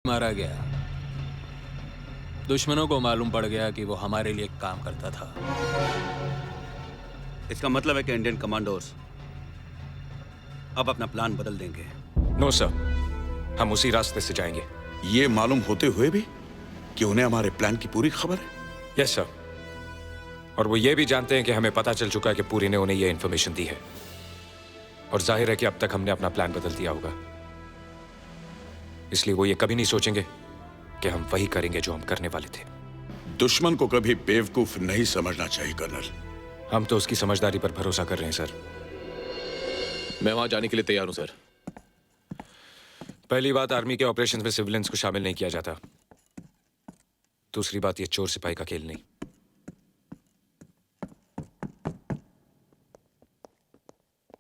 मारा गया। दुश्मनों को मालूम पड़ गया कि वो हमारे लिए काम करता था। इसका मतलब है कि इंडियन कमांडोज अब अपना प्लान बदल देंगे। नो सर, हम उसी रास्ते से जाएंगे। ये मालूम होते हुए भी कि उन्हें हमारे प्लान की पूरी खबर है? यस सर, और वो ये भी जानते हैं कि हमें पता चल चुका है कि पूरी ने उन्हें ये इन्फॉर्मेशन दी है, और जाहिर है कि अब तक हमने अपना प्लान बदल दिया होगा। इसलिए वो ये कभी नहीं सोचेंगे कि हम वही करेंगे जो हम करने वाले थे। दुश्मन को कभी बेवकूफ नहीं समझना चाहिए कर्नल। हम तो उसकी समझदारी पर भरोसा कर रहे हैं सर। मैं वहां जाने के लिए तैयार हूं सर। पहली बात, आर्मी के ऑपरेशंस में सिविलियंस को शामिल नहीं किया जाता। दूसरी बात, ये चोर सिपाही का खेल नहीं।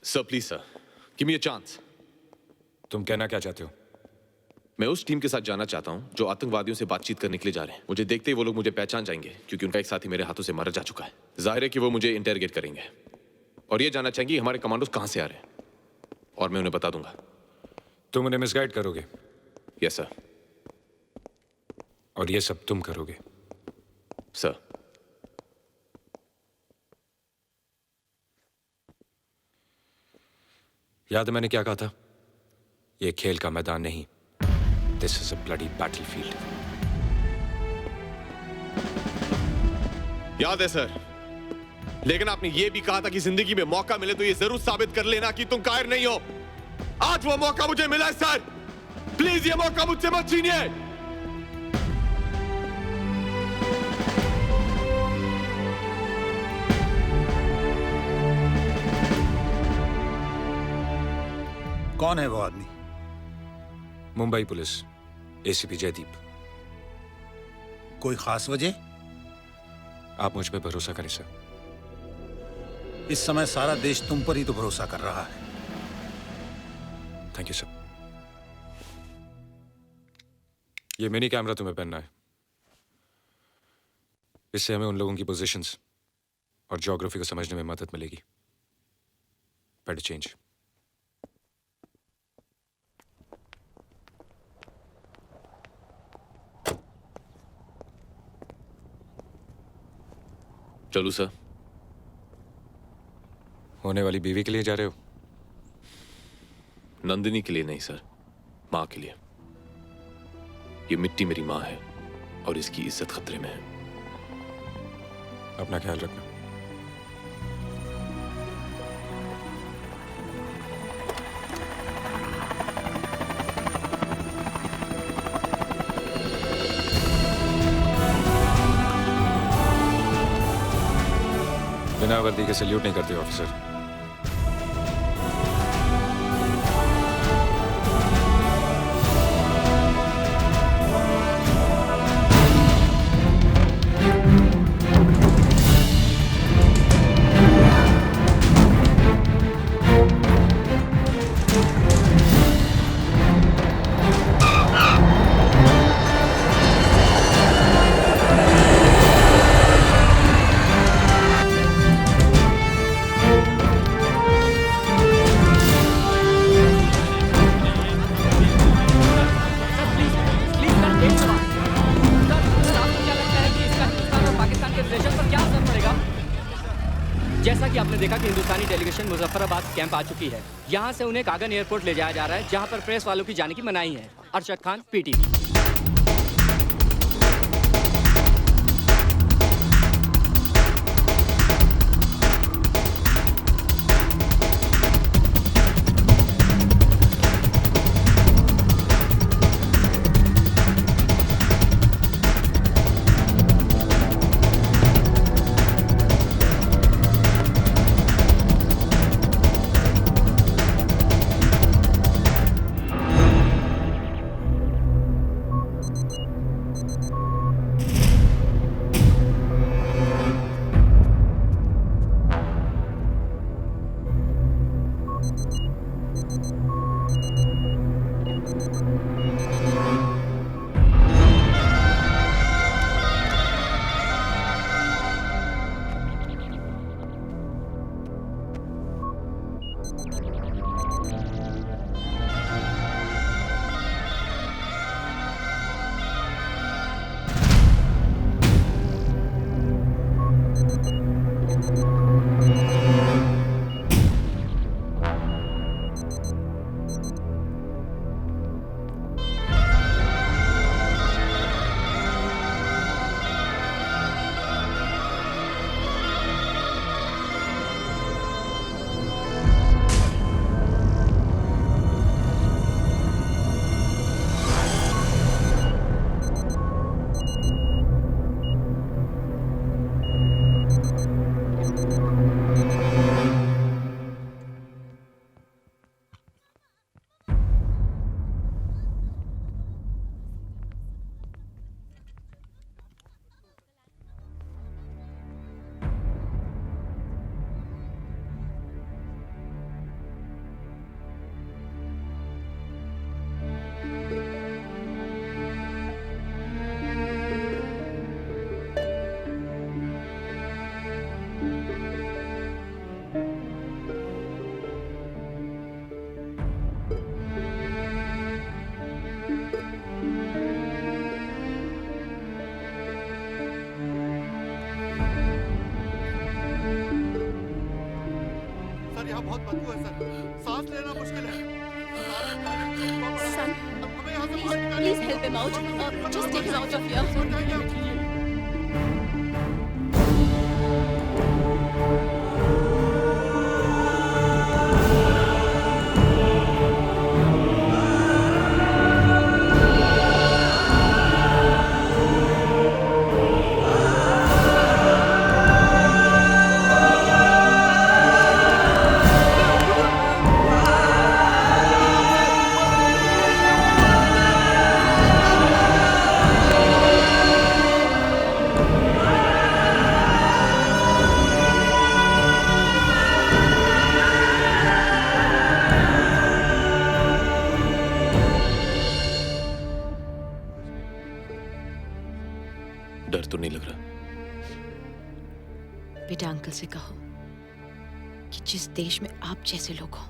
Sir please sir, give me a chance. तुम कहना क्या चाहते हो? मैं उस टीम के साथ जाना चाहता हूं जो आतंकवादियों से बातचीत करने के लिए जा रहे हैं। मुझे देखते ही वो लोग मुझे पहचान जाएंगे, क्योंकि उनका एक साथी मेरे हाथों से मारा जा चुका है। जाहिर है कि वो मुझे इंटरोगेट करेंगे और ये जानना चाहेंगे हमारे कमांडोज कहां से आ रहे हैं, और मैं उन्हें बता दूंगा। तुम उन्हें मिसगाइड करोगे? Yes sir. और ये सब तुम करोगे? सर। याद है मैंने क्या कहा था? ये खेल का मैदान नहीं, this is a bloody battlefield. याद है सर, लेकिन आपने ये भी कहा था कि जिंदगी में मौका मिले तो ये जरूर साबित कर लेना कि तुम कायर नहीं हो। आज वो मौका मुझे मिला है सर, प्लीज ये मौका मुझसे मत छीनिए। कौन है वो आदमी? Mumbai police, ACP Jaydeep. कोई खास वजह? आप मुझ पे भरोसा करें सर। इस समय सारा देश तुम पर ही तो भरोसा कर रहा है। Thank you sir. ये मिनी कैमरा तुम्हें पहनना है। इससे हमें उन लोगों की पोजीशंस और ज्योग्राफी को समझने में मदद मिलेगी। Better change. चलू सर। होने वाली बीवी के लिए जा रहे हो? नंदिनी के लिए नहीं सर, मां के लिए। ये मिट्टी मेरी मां है और इसकी इज्जत खतरे में है। अपना ख्याल रखना। बिना वर्दी के सैल्यूट नहीं करते ऑफिसर। जैसा कि आपने देखा कि हिंदुस्तानी डेलीगेशन मुजफ्फराबाद कैंप आ चुकी है। यहाँ से उन्हें कागन एयरपोर्ट ले जाया जा रहा है, जहाँ पर प्रेस वालों की जाने की मनाही है। Arshad Khan, PTV. help him out. Just take him out of here. डर तो नहीं लग रहा? बेटा अंकल से कहो कि जिस देश में आप जैसे लोग हो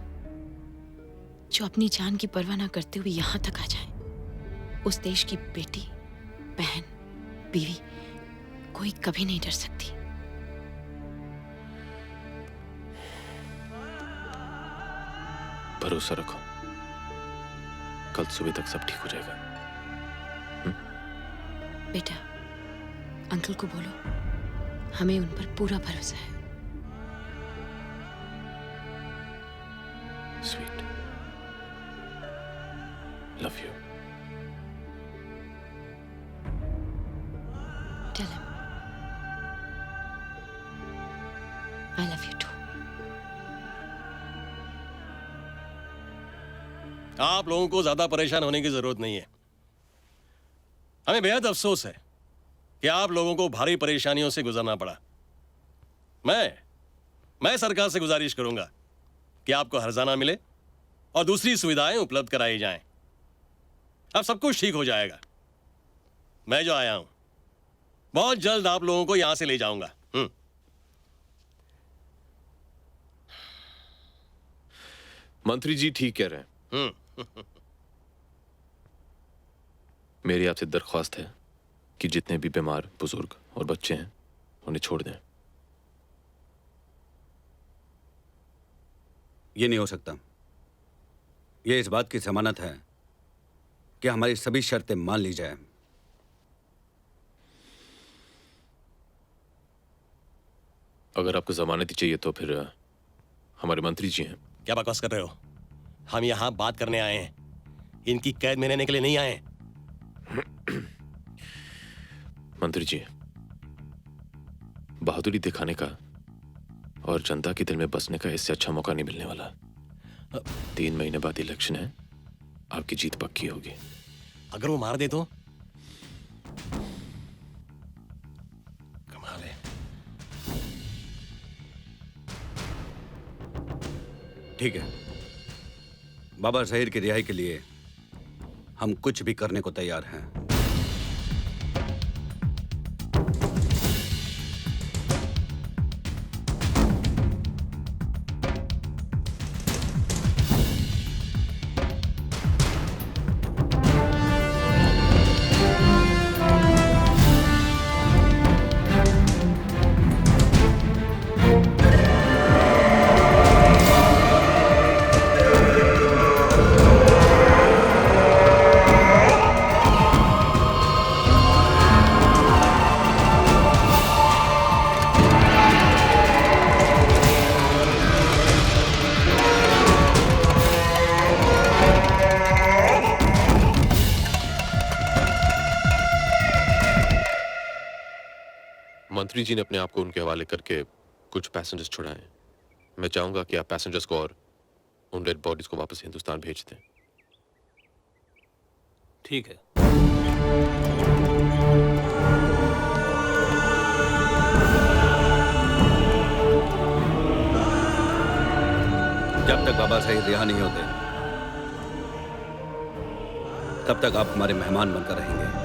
जो अपनी जान की परवाह ना करते हुए यहां तक आ जाए, उस देश की बेटी, बहन, बीवी कोई कभी नहीं डर सकती। भरोसा रखो, कल सुबह तक सब ठीक हो जाएगा। बेटा अंकल को बोलो हमें उन पर पूरा भरोसा है। Sweet, love you. Tell him I love you too. आप लोगों को ज्यादा परेशान होने की जरूरत नहीं है। हमें बेहद अफसोस है कि आप लोगों को भारी परेशानियों से गुजरना पड़ा। मैं सरकार से गुजारिश करूंगा कि आपको हर्जाना मिले और दूसरी सुविधाएं उपलब्ध कराई जाएं। अब सब कुछ ठीक हो जाएगा। मैं जो आया हूं बहुत जल्द आप लोगों को यहां से ले जाऊंगा। मंत्री जी ठीक कह रहे हैं। मेरी आपसे दरख्वास्त है कि जितने भी बीमार, बुजुर्ग और बच्चे हैं उन्हें छोड़ दें। ये नहीं हो सकता। ये इस बात की जमानत है कि हमारी सभी शर्तें मान ली जाए। अगर आपको जमानत ही चाहिए तो फिर हमारे मंत्री जी हैं। क्या बकवास कर रहे हो? हम यहां बात करने आए हैं, इनकी कैद में रहने के लिए नहीं आए। मंत्री जी, बहादुरी दिखाने का और जनता के दिल में बसने का इससे अच्छा मौका नहीं मिलने वाला। 3 महीने बाद इलेक्शन है, आपकी जीत पक्की होगी। अगर वो मार दे तो? कमाल है। ठीक है, बाबा ज़हीर की रिहाई के लिए हम कुछ भी करने को तैयार हैं। मंत्री जी ने अपने आप को उनके हवाले करके कुछ पैसेंजर्स छुड़ाए। मैं चाहूंगा कि आप पैसेंजर्स को और उन डेड बॉडीज को वापस हिंदुस्तान भेज दें। ठीक है। जब तक बाबा ज़हीर रिहा नहीं होते तब तक आप हमारे मेहमान बनकर रहेंगे।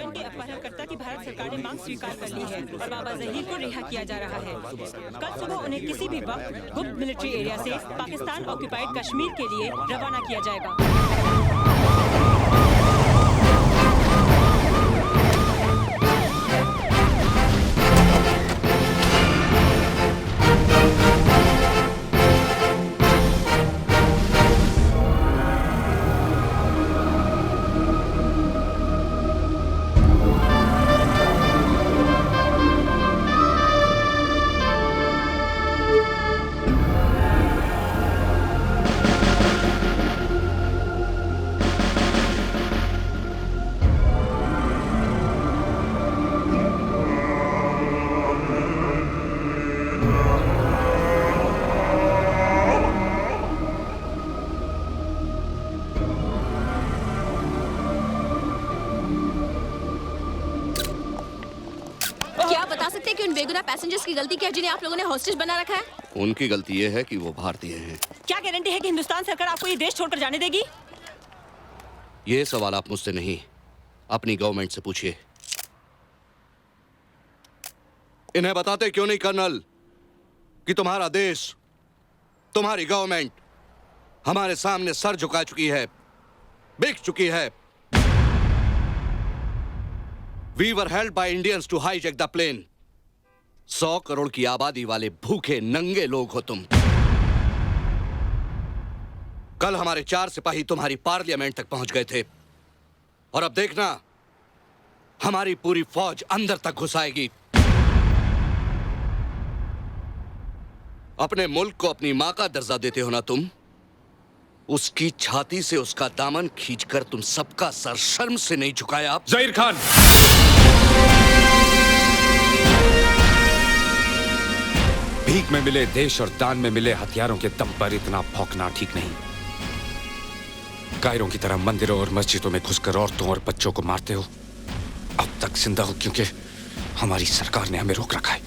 बच्चन के अपहरणकर्ता की भारत सरकार ने मांग स्वीकार कर ली है और बाबा जहीर को रिहा किया जा रहा है। कल सुबह उन्हें किसी भी वक्त गुप्त मिलिट्री एरिया से पाकिस्तान ऑक्यूपाइड कश्मीर के लिए रवाना किया जाएगा। पैसेंजर्स की गलती क्या है जिन्हें आप लोगों ने हॉस्टेज बना रखा है? उनकी गलती ये है कि वो भारतीय हैं। क्या गारंटी है कि हिंदुस्तान सरकार आपको ये देश छोड़कर जाने देगी? ये सवाल आप मुझसे नहीं, अपनी गवर्नमेंट से पूछिए। इन्हें बताते क्यों नहीं कर्नल कि तुम्हारा देश, तुम्हारी गवर्नमेंट हमारे सामने सर झुका चुकी है, बिक चुकी है। We were held by Indians to hijack the plane. 100 crore की आबादी वाले भूखे नंगे लोग हो तुम। कल हमारे 4 सिपाही तुम्हारी पार्लियामेंट तक पहुंच गए थे और अब देखना हमारी पूरी फौज अंदर तक घुस आएगी। अपने मुल्क को अपनी मां का दर्जा देते हो ना तुम, उसकी छाती से उसका दामन खींचकर तुम सबका सर शर्म से नहीं झुकाया। ज़हीर खान, भीख में मिले देश और दान में मिले हथियारों के दम पर इतना भौंकना ठीक नहीं। कायरों की तरह मंदिरों और मस्जिदों में घुसकर औरतों और बच्चों को मारते हो। अब तक जिंदा हो क्योंकि हमारी सरकार ने हमें रोक रखा है।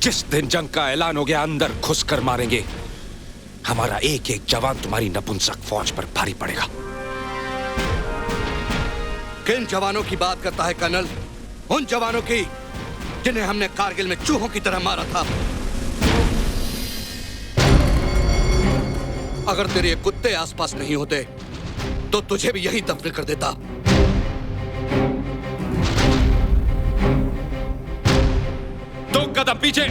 जिस दिन जंग का ऐलान हो गया अंदर घुसकर मारेंगे। हमारा एक एक जवान तुम्हारी नपुंसक फौज पर भारी पड़ेगा। किन जवानों की बात करता है कर्नल? उन जवानों की जिन्हें हमने कारगिल में चूहों की तरह मारा था। अगर तेरे कुत्ते आसपास नहीं होते तो तुझे भी यही दफन कर देता। 2 कदम पीछे।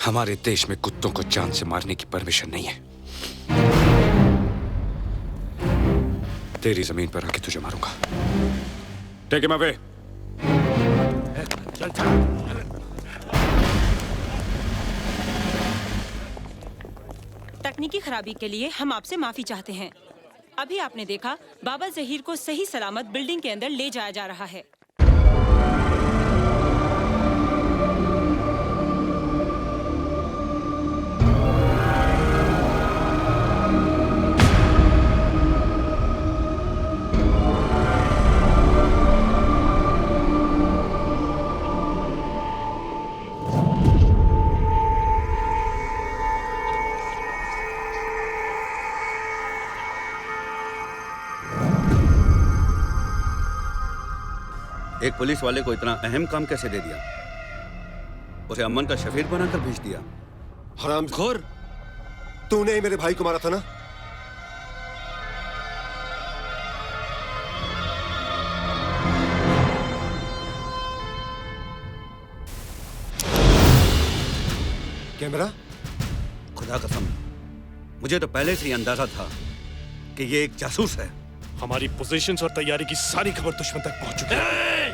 हमारे देश में कुत्तों को जान से मारने की परमिशन नहीं है। तेरी जमीन पर आके तुझे मारूंगा। Take him away. तकनीकी खराबी के लिए हम आपसे माफी चाहते हैं। अभी आपने देखा बाबा जहीर को सही सलामत बिल्डिंग के अंदर ले जाया जा रहा है। पुलिस वाले को इतना अहम काम कैसे दे दिया? उसे अमन का शफीर बनाकर भेज दिया। हरामखोर, तूने ही मेरे भाई को मारा था ना? कैमरा? खुदा कसम, मुझे तो पहले से ही अंदाजा था कि ये एक जासूस है। हमारी पोजीशंस और तैयारी की सारी खबर दुश्मन तक पहुंच चुकी है।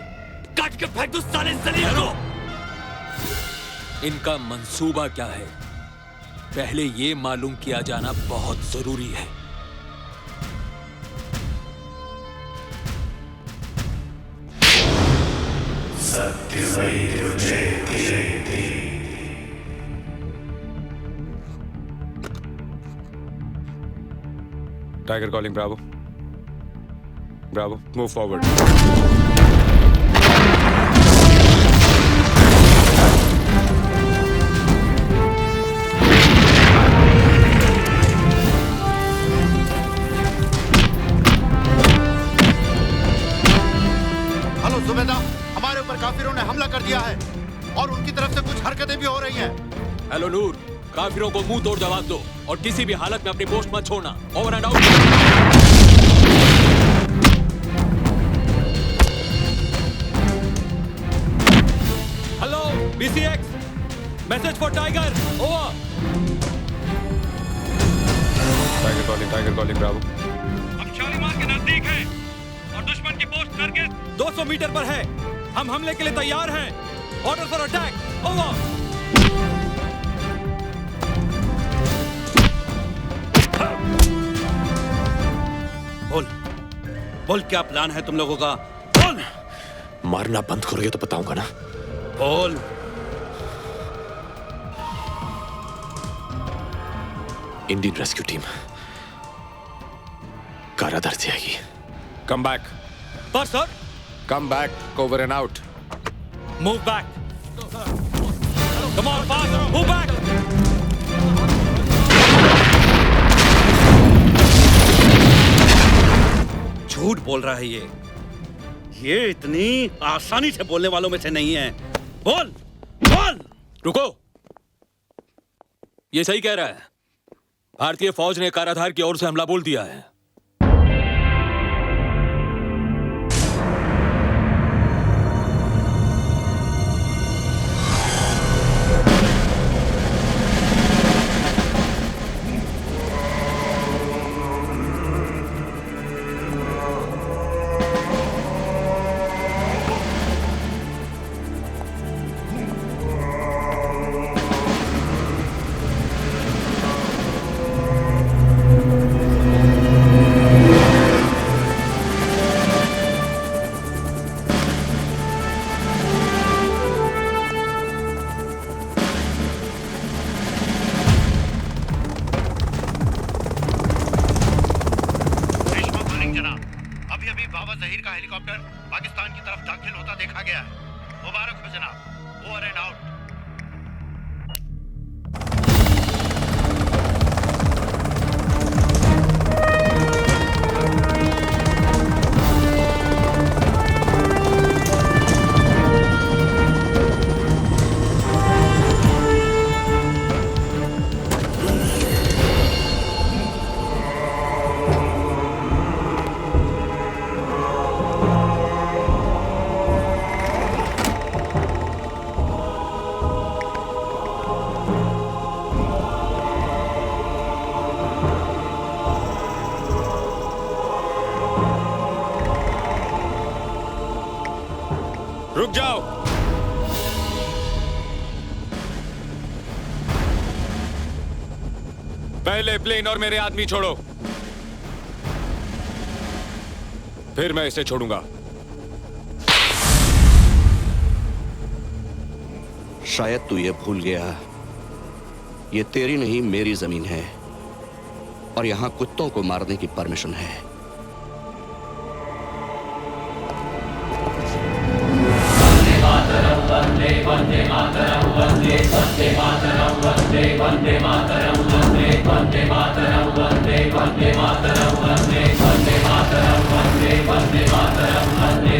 काट के फेंक दो साले जलील को। इनका मंसूबा क्या है, पहले ये मालूम किया जाना बहुत जरूरी है। Tiger calling Bravo. Bravo, move forward. Hello Zubaida, हमारे ऊपर काफिरों ने हमला कर दिया है और उनकी तरफ से कुछ हरकतें भी हो रही हैं। हेलो नूर, काफिरों को मुंह तोड़ जवाब दो और किसी भी हालत में अपनी पोस्ट मत छोड़ना। Over and out. Hello BCX, message for tiger, over. Tiger calling Bravo. हम शालीमार के नजदीक हैं और दुश्मन की पोस्ट टारगेट 200 मीटर पर है। हम हमले के लिए तैयार हैं। Order for attack, over. बोल क्या प्लान है तुम लोगों का? बोल। मारना बंद करोगे तो बताऊंगा ना। बोल। इंडियन रेस्क्यू टीम कारादार से आएगी। Come back. पर sir. Come back, over and out. Move back. Come on fast, move back. झूठ बोल रहा है ये इतनी आसानी से बोलने वालों में से नहीं है। बोल बोल। रुको, ये सही कह रहा है। भारतीय फौज ने काराधार की ओर से हमला बोल दिया है। रुक जाओ। पहले प्लेन और मेरे आदमी छोड़ो, फिर मैं इसे छोड़ूंगा। शायद तू ये भूल गया, ये तेरी नहीं मेरी जमीन है और यहां कुत्तों को मारने की परमिशन है। वंदे वंदे मातरम वंदे वंदे मातरम वंदे वंदे मातरम वंदे वंदे मातरम वंदे वंदे मातरम वंदे वंदे मातरम वंदे वंदे मातरम वंदे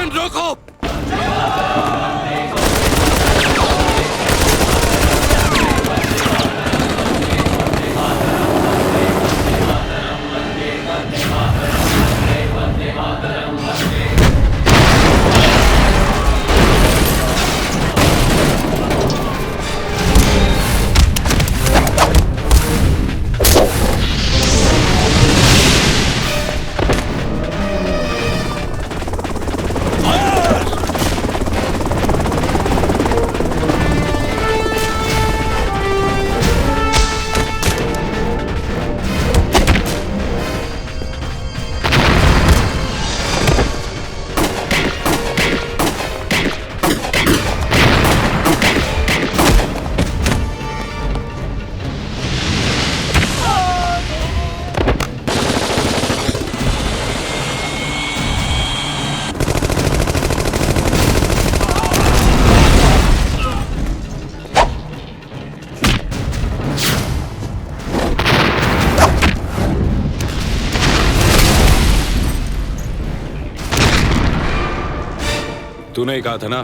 ट्रेन रोको। तूने ही कहा था ना,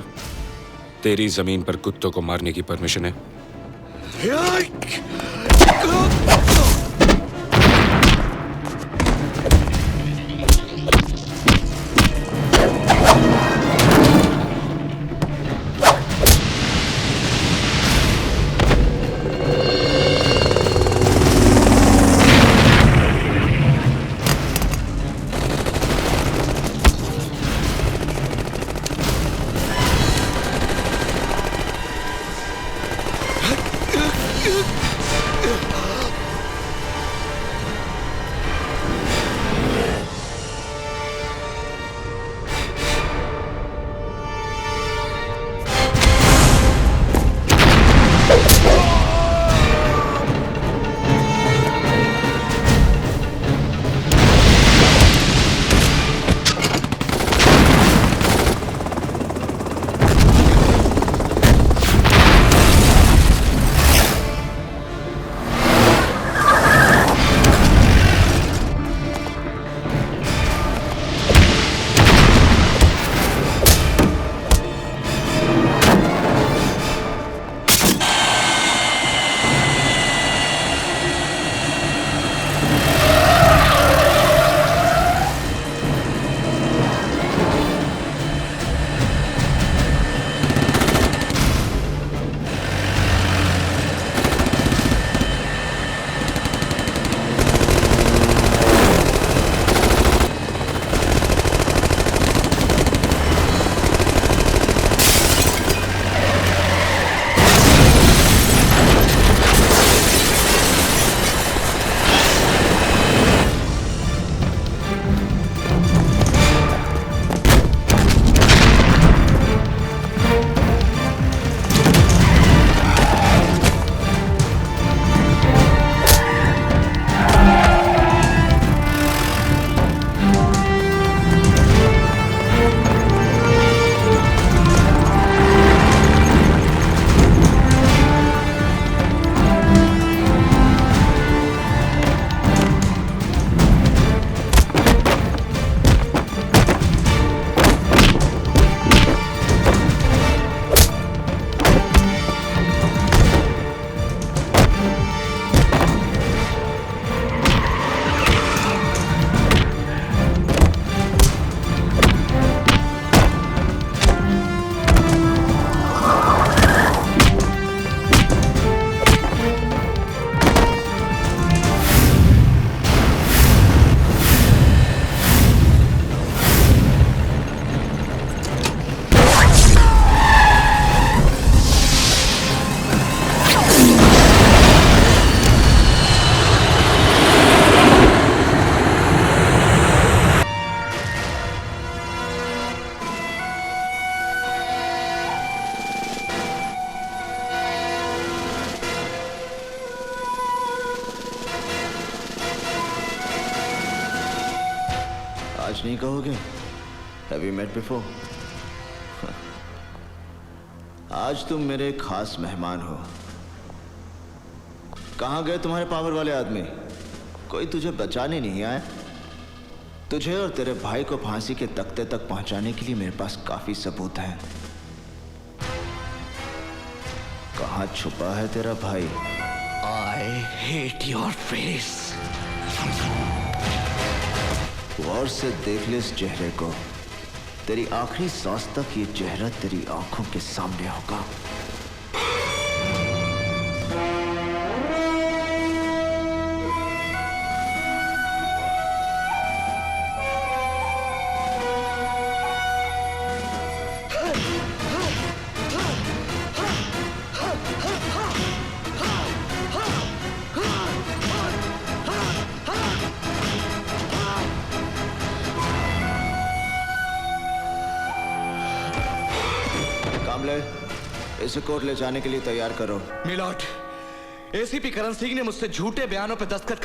तेरी जमीन पर कुत्तों को मारने की परमिशन है। आज नहीं कहोगे? Have you met before? आज तुम मेरे खास मेहमान हो। कहाँ गए तुम्हारे पावर वाले आदमी? कोई तुझे बचाने नहीं आया? तुझे और तेरे भाई को फांसी के तख्ते तक पहुंचाने के लिए मेरे पास काफी सबूत हैं। कहाँ छुपा है तेरा भाई? I hate your face. गौर से देख ले इस चेहरे को। तेरी आखिरी सांस तक ये चेहरा तेरी आंखों के सामने होगा। इसे कोर्ट ले जाने के लिए तैयार करो। मिलॉर्ड, एसीपी करण सिंह ने मुझसे झूठे बयानों पर दस्तखत